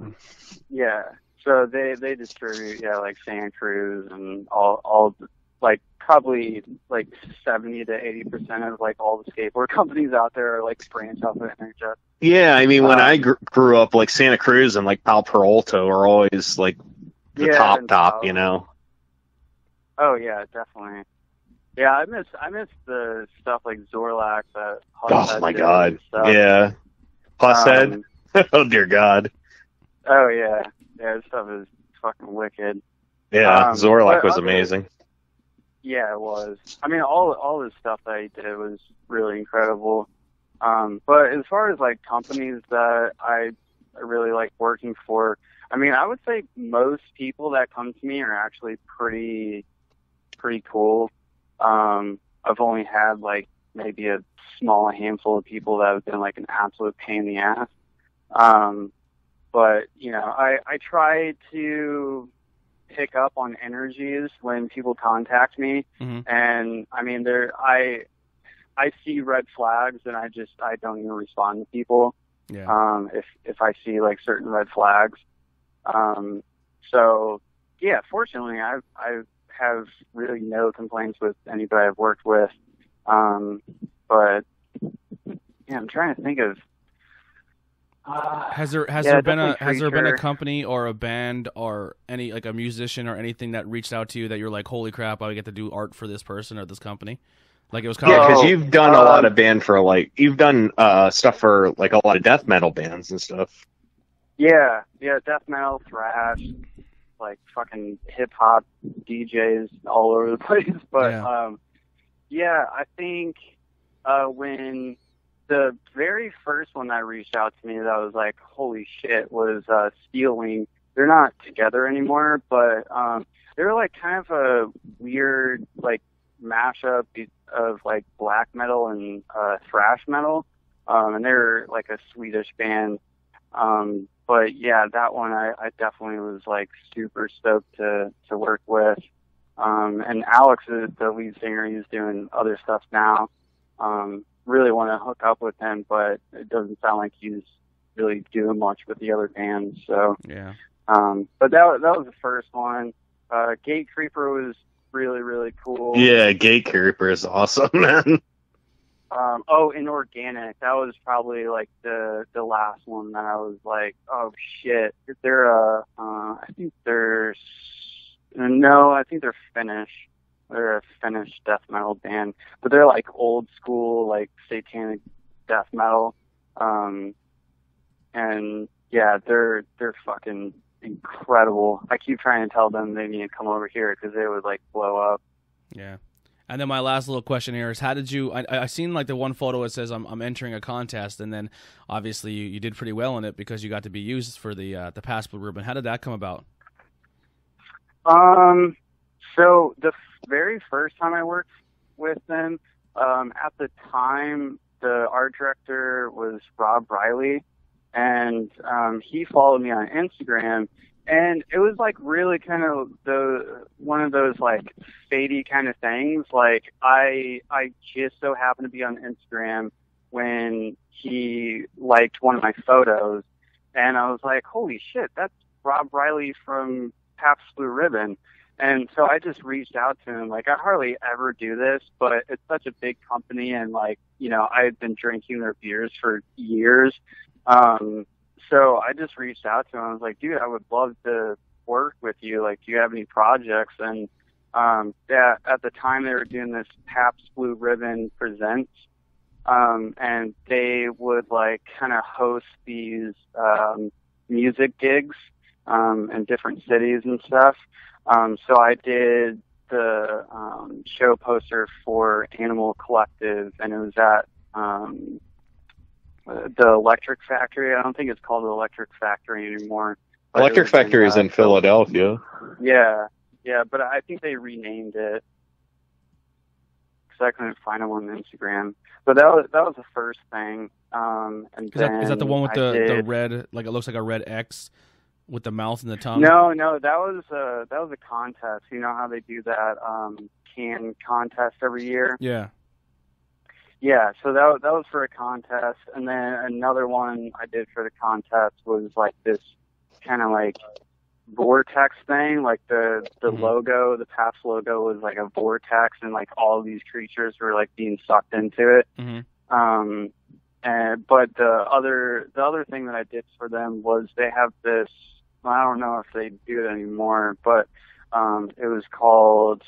Speaker 3: Yeah. So they distribute like Santa Cruz and all like probably like 70 to 80% of like all the skateboard companies out there are like branch off of NHS.
Speaker 2: Yeah, I mean when I grew up, like Santa Cruz and like Pal Peralta are always like the top, you know.
Speaker 3: Oh yeah, definitely. Yeah, I miss the stuff like Zorlak that.
Speaker 2: Oh my God! Yeah, Pusshead. Oh dear God.
Speaker 3: Oh yeah, this stuff is fucking wicked.
Speaker 2: Yeah, Zorlak was amazing.
Speaker 3: Yeah, it was. I mean, all the stuff that he did was really incredible. But as far as like companies that I really like working for, I mean, I would say most people that come to me are actually pretty cool. I've only had like maybe a small handful of people that have been like an absolute pain in the ass. But you know, I try to pick up on energies when people contact me, and I mean, I see red flags and I don't even respond to people. Yeah. If I see like certain red flags. So yeah, fortunately I have really no complaints with anybody I've worked with. But yeah, I'm trying to think of.
Speaker 1: Has there been a company or a band or any like a musician or anything that reached out to you that you're like, holy crap, I get to do art for this person or this company? Like it was kind of
Speaker 2: because you've done a lot of band for like you've done stuff for like a lot of death metal bands and stuff.
Speaker 3: Yeah, death metal, thrash, like fucking hip hop DJs all over the place. But I think when the very first one that reached out to me that was like, holy shit, was Steel Wing. They're not together anymore, but they were like kind of a weird like mashup of like black metal and thrash metal, and they're like a Swedish band. But yeah, that one I definitely was like super stoked to work with. And Alex is the lead singer. He's doing other stuff now. Really want to hook up with him, but it doesn't sound like he's really doing much with the other bands. So
Speaker 1: yeah.
Speaker 3: But that was the first one. Gate Creeper was really, really cool.
Speaker 2: Yeah, Gate Creeper is awesome, man.
Speaker 3: Inorganic. That was probably like the last one that I was like, oh shit. They're I think they're Finnish. They're a Finnish death metal band, but they're like old school, like satanic death metal. And yeah, they're fucking incredible. I keep trying to tell them they need to come over here because they would like blow up.
Speaker 1: Yeah. And then my last little question here is, how did you? I seen like the one photo it says I'm entering a contest, and then obviously you did pretty well in it because you got to be used for the Past Blue Ribbon. How did that come about?
Speaker 3: So the very first time I worked with them, at the time the art director was Rob Riley, and he followed me on Instagram. And it was like really kind of one of those like fatey kind of things. Like I just so happened to be on Instagram when he liked one of my photos, and I was like, holy shit, that's Rob Riley from Pabst Blue Ribbon. And so I just reached out to him. Like, I hardly ever do this, but it's such a big company, and like, you know, I had been drinking their beers for years. So I just reached out to him. I was like, dude, I would love to work with you. Like, do you have any projects? And at the time they were doing this Pabst Blue Ribbon Presents, and they would like kind of host these music gigs in different cities and stuff. So I did the show poster for Animal Collective, and it was at the Electric Factory. I don't think it's called the Electric Factory anymore.
Speaker 2: Electric Factory is in Philadelphia.
Speaker 3: Yeah, but I think they renamed it because I couldn't find them on Instagram. But that was the first thing. And
Speaker 1: is that the one with the red, like it looks like a red X with the mouth and the tongue?
Speaker 3: No, that was a contest. You know how they do that can contest every year?
Speaker 1: Yeah.
Speaker 3: Yeah, so that was for a contest, and then another one I did for the contest was like this kind of like vortex thing, like the logo, the Pabst logo was like a vortex, and like all of these creatures were like being sucked into it. But the other thing that I did for them was they have this. I don't know if they do it anymore, but it was called.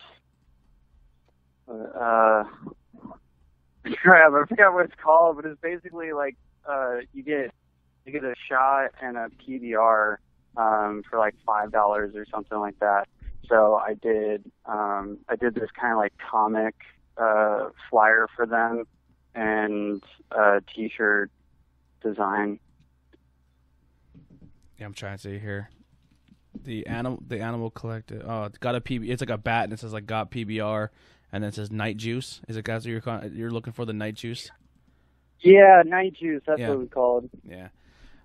Speaker 3: Crap, I forgot what it's called, but it's basically like you get a shot and a PBR for like $5 or something like that. So I did this kind of like comic flyer for them and T-shirt design.
Speaker 1: Yeah, I'm trying to see here. The animal collective. Oh, it's got a PB. It's like a bat, and it says like got PBR, and then it says night juice. Is it guys you're looking for the night juice?
Speaker 3: Yeah, night juice. That's what it was called.
Speaker 1: Yeah.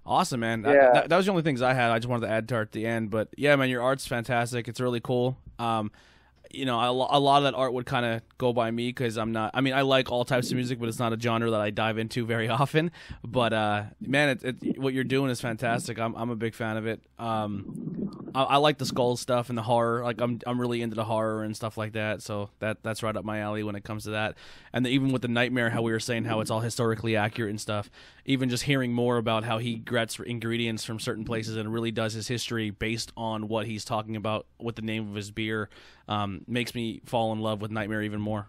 Speaker 1: Awesome, man.
Speaker 3: Yeah.
Speaker 1: That was the only things I had. I just wanted to add to at the end, but yeah, man, your art's fantastic. It's really cool. You know, a lot of that art would kind of go by me because I'm not. I mean, I like all types of music, but it's not a genre that I dive into very often. But man, what you're doing is fantastic. I'm a big fan of it. I like the skull stuff and the horror. Like I'm really into the horror and stuff like that. So that's right up my alley when it comes to that. And even with the Nightmare, how we were saying how it's all historically accurate and stuff. Even just hearing more about how he gets ingredients from certain places and really does his history based on what he's talking about with the name of his beer makes me fall in love with Nightmare even more.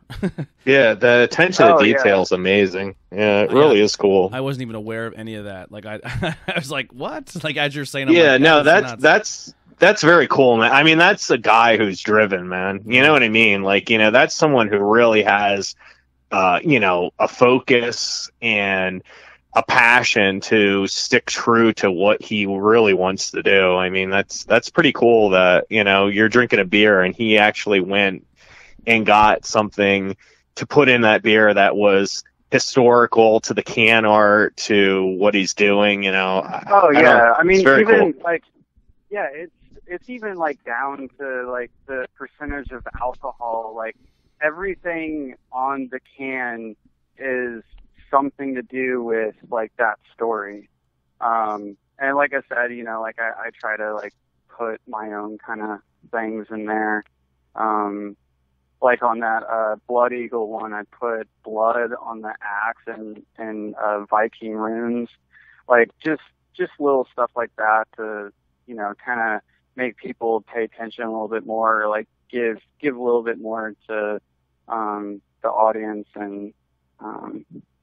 Speaker 2: Yeah, the attention to detail is amazing. Yeah, it really is cool.
Speaker 1: I wasn't even aware of any of that. Like I was like, what? Like as you're saying, I'm
Speaker 2: yeah,
Speaker 1: like,
Speaker 2: no, that's very cool, man. I mean, that's a guy who's driven, man. You know what I mean? Like, you know, that's someone who really has, you know, a focus and a passion to stick true to what he really wants to do. I mean, that's pretty cool that, you know, you're drinking a beer and he actually went and got something to put in that beer that was historical to the can art, to what he's doing, you know.
Speaker 3: I mean, even
Speaker 2: cool.
Speaker 3: like, yeah, it's even like down to like the percentage of alcohol. Like everything on the can is something to do with like that story. And like I said, you know, like I try to like put my own kind of things in there. Like on that Blood Eagle one, I put blood on the axe and Viking runes. Like just little stuff like that to, you know, kind of make people pay attention a little bit more, or like give a little bit more to the audience and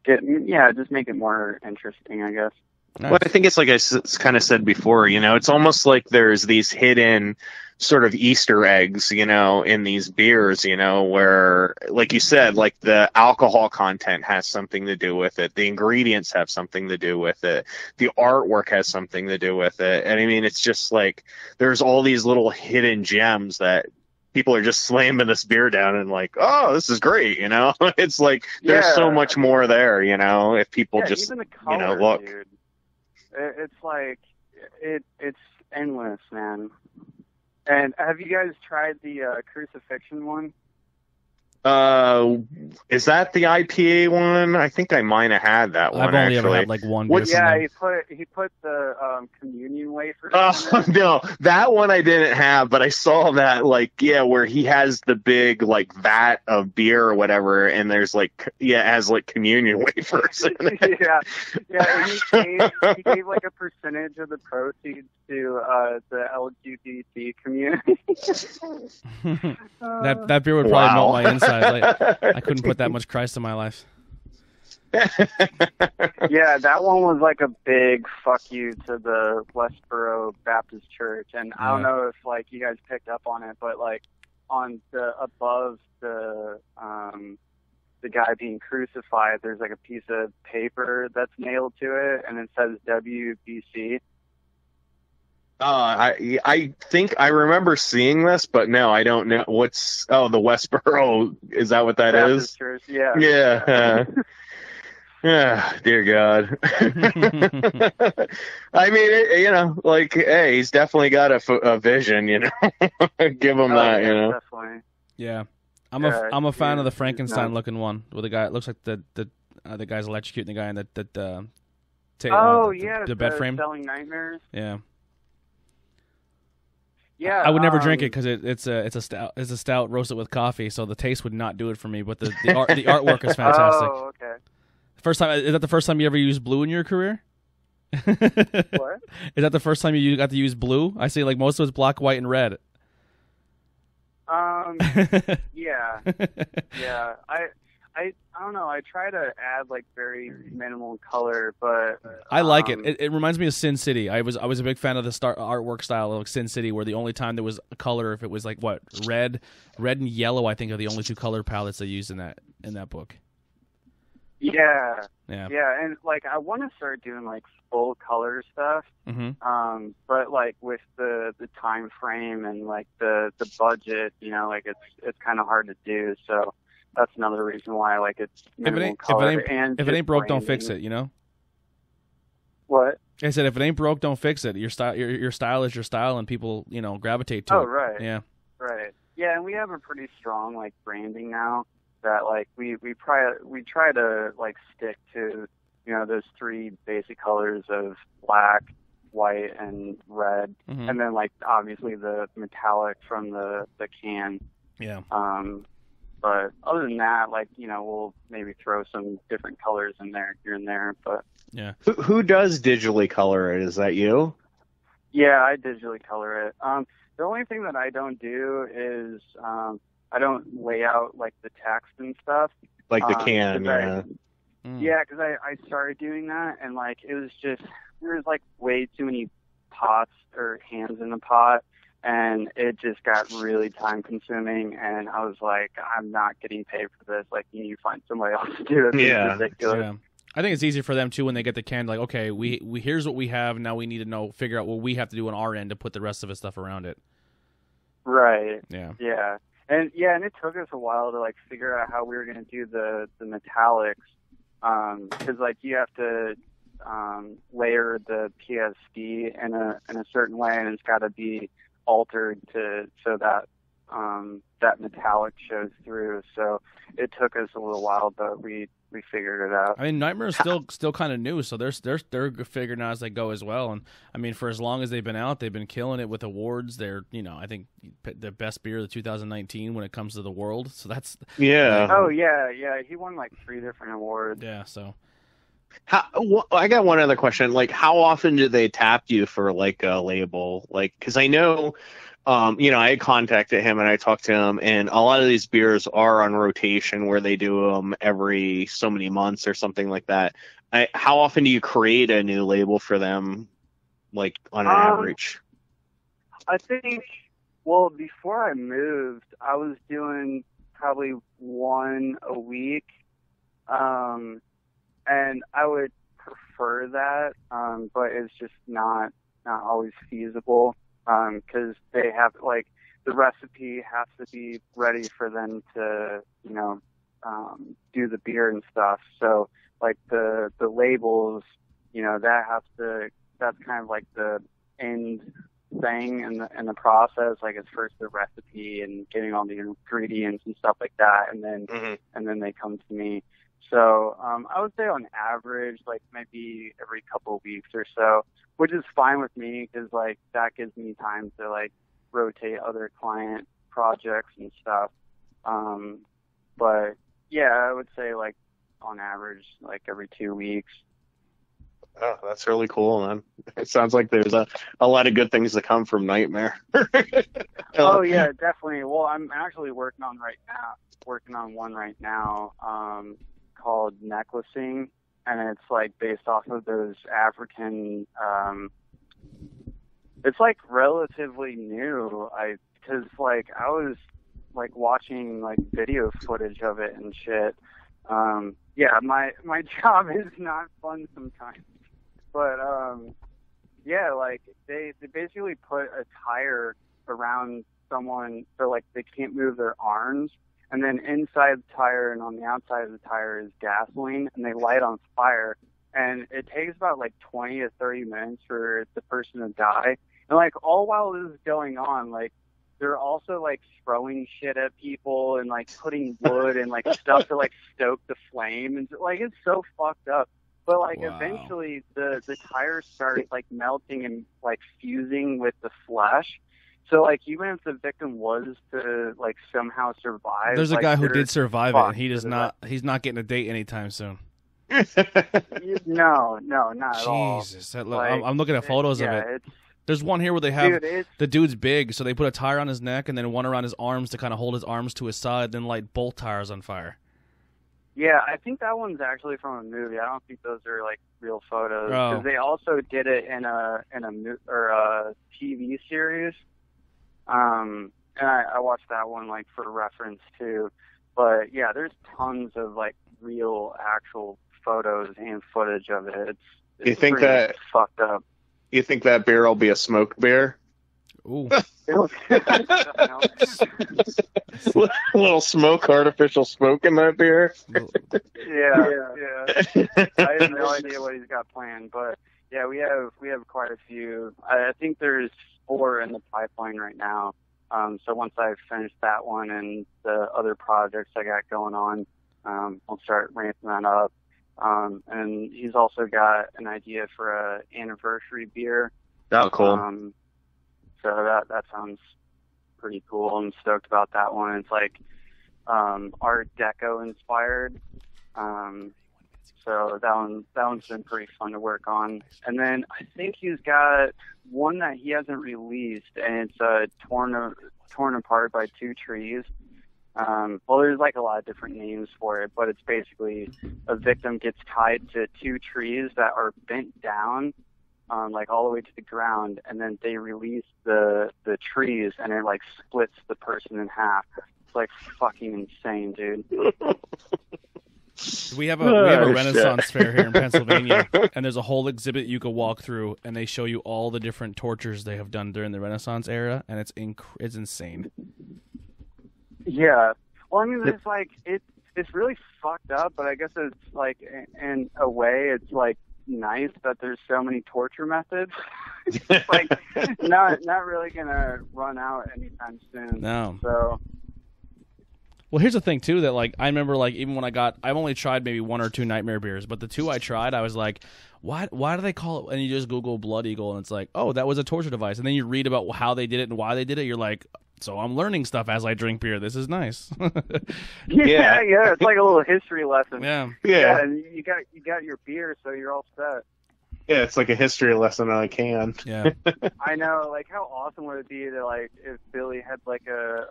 Speaker 3: just make it more interesting, I guess.
Speaker 2: Nice. Well, I think it's like I kind of said before, you know, it's almost like there's these hidden sort of Easter eggs, you know, in these beers, you know, where, like you said, like the alcohol content has something to do with it. The ingredients have something to do with it. The artwork has something to do with it. And I mean, it's just like there's all these little hidden gems that people are just slamming this beer down and like, oh, this is great, you know. It's like there's so much more there, you know, if people just,
Speaker 3: even the color,
Speaker 2: you know, look.
Speaker 3: Dude. It's like it's endless, man. And have you guys tried the crucifixion one?
Speaker 2: Is that the IPA one? I think I might have had that one.
Speaker 1: I've only
Speaker 2: actually
Speaker 1: ever had like one. Beer
Speaker 3: Yeah, he put the communion wafer.
Speaker 2: Oh no, that one I didn't have, but I saw that where he has the big like vat of beer or whatever, and there's it has like communion wafers. In it.
Speaker 3: And he gave like a percentage of the proceeds to the LGBT community.
Speaker 1: that beer would probably melt my insides. I couldn't put that much Christ in my life.
Speaker 3: Yeah, that one was like a big fuck you to the Westboro Baptist Church, and I don't know if like you guys picked up on it, but like on the above the guy being crucified, there's like a piece of paper that's nailed to it, and it says WBC.
Speaker 2: I think I remember seeing this, but no, I don't know the Westboro. Is that what that
Speaker 3: Baptist
Speaker 2: is?
Speaker 3: Church, yeah.
Speaker 2: Yeah. Yeah, dear God. I mean, like, hey, he's definitely got a vision, Give him
Speaker 3: Oh
Speaker 2: that,
Speaker 3: yeah, definitely.
Speaker 1: Yeah,
Speaker 3: Yeah,
Speaker 1: I'm a fan of the
Speaker 3: he's
Speaker 1: Frankenstein
Speaker 3: nuts.
Speaker 1: looking one with the guy. It looks like the guy's electrocuting the guy in
Speaker 3: Oh yeah,
Speaker 1: the bed
Speaker 3: the
Speaker 1: frame.
Speaker 3: Selling Nightmares.
Speaker 1: Yeah,
Speaker 3: Yeah.
Speaker 1: I would never drink it because it's a stout roasted with coffee, so the taste would not do it for me. But the artwork is fantastic.
Speaker 3: Oh, okay.
Speaker 1: First time is that the first time you ever used blue in your career?
Speaker 3: What?
Speaker 1: Is that the first time you got to use blue? I see, like most of it's black, white, and red.
Speaker 3: Yeah, yeah. I don't know. I try to add like very minimal color, but
Speaker 1: I like it. It reminds me of Sin City. I was a big fan of the artwork style of Sin City, where the only time there was a color, if it was like what red and yellow, I think are the only two color palettes they used in that book.
Speaker 3: yeah,
Speaker 1: Yeah.
Speaker 3: yeah, and like I want to start doing like full color stuff.
Speaker 1: Mm-hmm.
Speaker 3: But like with the time frame and like the budget, like it's kind of hard to do. So that's another reason why I like it's minimal color.
Speaker 1: If it ain't broke, don't fix it.
Speaker 3: What?
Speaker 1: I said if it ain't broke, don't fix it. Your style is your style, and people gravitate to it.
Speaker 3: Oh right.
Speaker 1: Yeah.
Speaker 3: Right. Yeah, and we have a pretty strong like branding now that like we try to like stick to those three basic colors of black, white, and red,
Speaker 1: Mm-hmm.
Speaker 3: and then like obviously the metallic from the can.
Speaker 1: Yeah.
Speaker 3: But other than that, like we'll maybe throw some different colors in there here and there. But
Speaker 1: Yeah.
Speaker 2: Who does digitally color it? Is that you?
Speaker 3: yeah, I digitally color it. The only thing that I don't do is I don't lay out like the text and stuff.
Speaker 2: Like the can,
Speaker 3: 'cause
Speaker 2: yeah.
Speaker 3: Yeah, because I started doing that, and like it was just there was like way too many pots or hands in the pot, and it just got really time consuming. And I was like, I'm not getting paid for this. Like, you need to find somebody else to do it. This is ridiculous.
Speaker 1: Yeah. I think it's easier for them too when they get the can. Like, okay, we here's what we have. Now we need to figure out what we have to do on our end to put the rest of the stuff around it.
Speaker 3: Right.
Speaker 1: Yeah.
Speaker 3: Yeah. And it took us a while to like figure out how we were going to do the metallics, because like you have to layer the PSD in a certain way, and it's got to be altered so that that metallic shows through. So it took us a little while, but we figured it out.
Speaker 1: I mean, Nightmare is still kind of new, so they're figuring out as they go as well. And I mean, for as long as they've been out, they've been killing it with awards. They're I think the best beer of 2019 when it comes to the world. So that's
Speaker 3: Oh yeah. He won like 3 different awards.
Speaker 1: Yeah. So
Speaker 2: I got one other question. Like, how often do they tap you for like a label? Like, because I know. I contacted him and I talked to him, and a lot of these beers are on rotation where they do them every so many months or something like that. How often do you create a new label for them, like on an average?
Speaker 3: I think, well, before I moved, I was doing probably 1 a week, and I would prefer that, but it's just not always feasible. Because they have like the recipe has to be ready for them to do the beer and stuff. So like the labels, that's kind of like the end thing in the process. Like it's first the recipe and getting all the ingredients and stuff like that, and then they come to me. So I would say on average, like maybe every couple of weeks or so, which is fine with me because like that gives me time to like rotate other client projects and stuff. But yeah, I would say like on average, like every 2 weeks.
Speaker 2: Oh, that's really cool, man. It sounds like there's a lot of good things to come from Nightmare.
Speaker 3: Oh yeah, definitely. Well, I'm actually working on one right now called Necklacing, and it's like based off of those African. It's like relatively new. Because like I was like watching like video footage of it and shit. Yeah, my job is not fun sometimes, but yeah, like they basically put a tire around someone so like they can't move their arms, and then inside the tire and on the outside of the tire is gasoline, and they light on fire. And it takes about like 20 to 30 minutes for the person to die. And like all while this is going on, like they're also like throwing shit at people and like putting wood and like stuff to like stoke the flame, and like it's so fucked up. But like eventually the tires start like melting and like fusing with the flesh. So like even if the victim was to like somehow survive,
Speaker 1: there's a
Speaker 3: like,
Speaker 1: guy who did survive it, and he's not getting a date anytime soon.
Speaker 3: No, not at all.
Speaker 1: Jesus,
Speaker 3: Like,
Speaker 1: I'm looking at photos of it. There's one here where they have the dude's big, so they put a tire on his neck and then one around his arms to kind of hold his arms to his side, then light both tires on fire.
Speaker 3: Yeah, I think that one's actually from a movie. I don't think those are like real photos, because they also did it in a TV series. And I watched that one like for reference too. But yeah, there's tons of like real actual photos and footage of it. It's
Speaker 2: you think
Speaker 3: pretty
Speaker 2: that
Speaker 3: fucked up?
Speaker 2: You think that beer will be a smoked beer?
Speaker 1: Ooh.
Speaker 2: A little smoke, artificial smoke in that beer.
Speaker 3: Yeah. I have no idea what he's got planned, but yeah, we have quite a few. I think there's 4 in the pipeline right now. So once I finish that one and the other projects I got going on, I'll start ramping that up. And he's also got an idea for a anniversary beer.
Speaker 2: Oh, cool.
Speaker 3: So that sounds pretty cool. I'm stoked about that one. It's like Art Deco inspired. So that one's been pretty fun to work on. And then I think he's got one that he hasn't released, and it's torn apart by 2 trees. Well, there's like a lot of different names for it, but it's basically a victim gets tied to 2 trees that are bent down, like all the way to the ground, and then they release the trees, and it like splits the person in half. It's like fucking insane, dude.
Speaker 1: We have a Renaissance fair here in Pennsylvania, and there's a whole exhibit you can walk through, and they show you all the different tortures they have done during the Renaissance era, and it's insane.
Speaker 3: Yeah. Well, I mean, it's like it's really fucked up, but I guess it's like in a way it's like nice that there's so many torture methods. It's like not really gonna run out anytime soon.
Speaker 1: No.
Speaker 3: So.
Speaker 1: Well, here's the thing too, that like I remember like even when I've only tried maybe 1 or 2 Nightmare beers, but the 2 I tried, I was like, why do they call it? And you just Google Blood Eagle, and it's like, oh, that was a torture device, and then you read about how they did it and why they did it. You're like, so I'm learning stuff as I drink beer. This is nice.
Speaker 3: Yeah. It's like a little history lesson.
Speaker 1: Yeah.
Speaker 3: And you got your beer, so you're all set.
Speaker 2: Yeah, it's like a history lesson on a can.
Speaker 1: Yeah.
Speaker 3: I know. Like, how awesome would it be to like if Billy had like a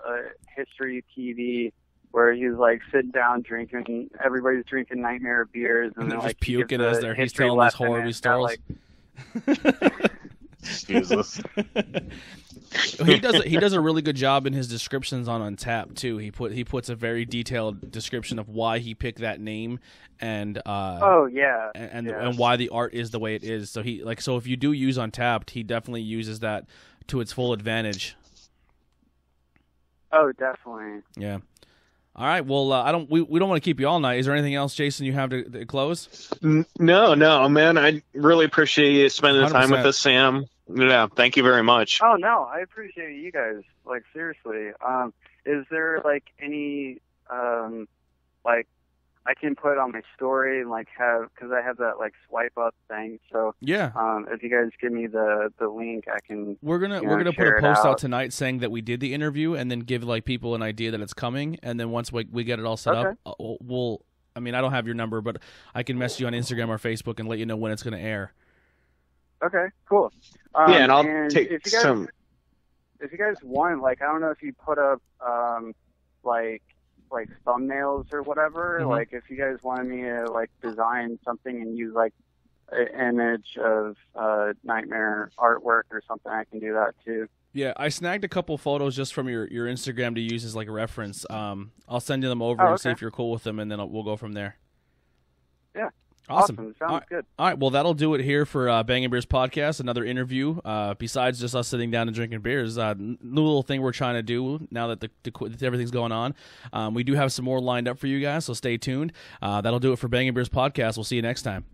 Speaker 3: history TV where he's like sitting down drinking, everybody's drinking Nightmare beers, and
Speaker 1: they're
Speaker 3: like
Speaker 1: just puking as he's telling these horrible stories.
Speaker 2: Jesus.
Speaker 1: He does a really good job in his descriptions on Untapped too. He puts a very detailed description of why he picked that name and and why the art is the way it is. So so if you do use Untapped, he definitely uses that to its full advantage.
Speaker 3: Oh, definitely.
Speaker 1: Yeah. All right. Well, we don't want to keep you all night. Is there anything else, Jason, you have to close?
Speaker 2: No, man. I really appreciate you spending the time
Speaker 1: 100%.
Speaker 2: with us, Sam. Yeah, thank you very much.
Speaker 3: Oh no, I appreciate you guys. Like seriously. Is there like any like I can put on my story and like because I have that like swipe up thing. So
Speaker 1: yeah.
Speaker 3: If you guys give me the link, I can.
Speaker 1: We're gonna put a post out tonight saying that we did the interview, and then give like people an idea that it's coming. And then once we get it all set up, we'll. I mean, I don't have your number, but I can message you on Instagram or Facebook and let you know when it's gonna air.
Speaker 3: Okay, cool.
Speaker 2: And I'll take some.
Speaker 3: If you guys want, like, I don't know if you put up like thumbnails or whatever.
Speaker 1: Mm-hmm.
Speaker 3: Like, if you guys wanted me to like design something and use like an image of Nightmare artwork or something, I can do that too.
Speaker 1: Yeah, I snagged a couple photos just from your Instagram to use as like a reference. I'll send you them over and see if you're cool with them, and then we'll go from there.
Speaker 3: Yeah.
Speaker 1: Awesome.
Speaker 3: Sounds good.
Speaker 1: All right. Well, that'll do it here for Bangin Beers podcast. Another interview. Besides just us sitting down and drinking beers, new little thing we're trying to do now that everything's going on. We do have some more lined up for you guys, so stay tuned. That'll do it for Bangin Beers podcast. We'll see you next time.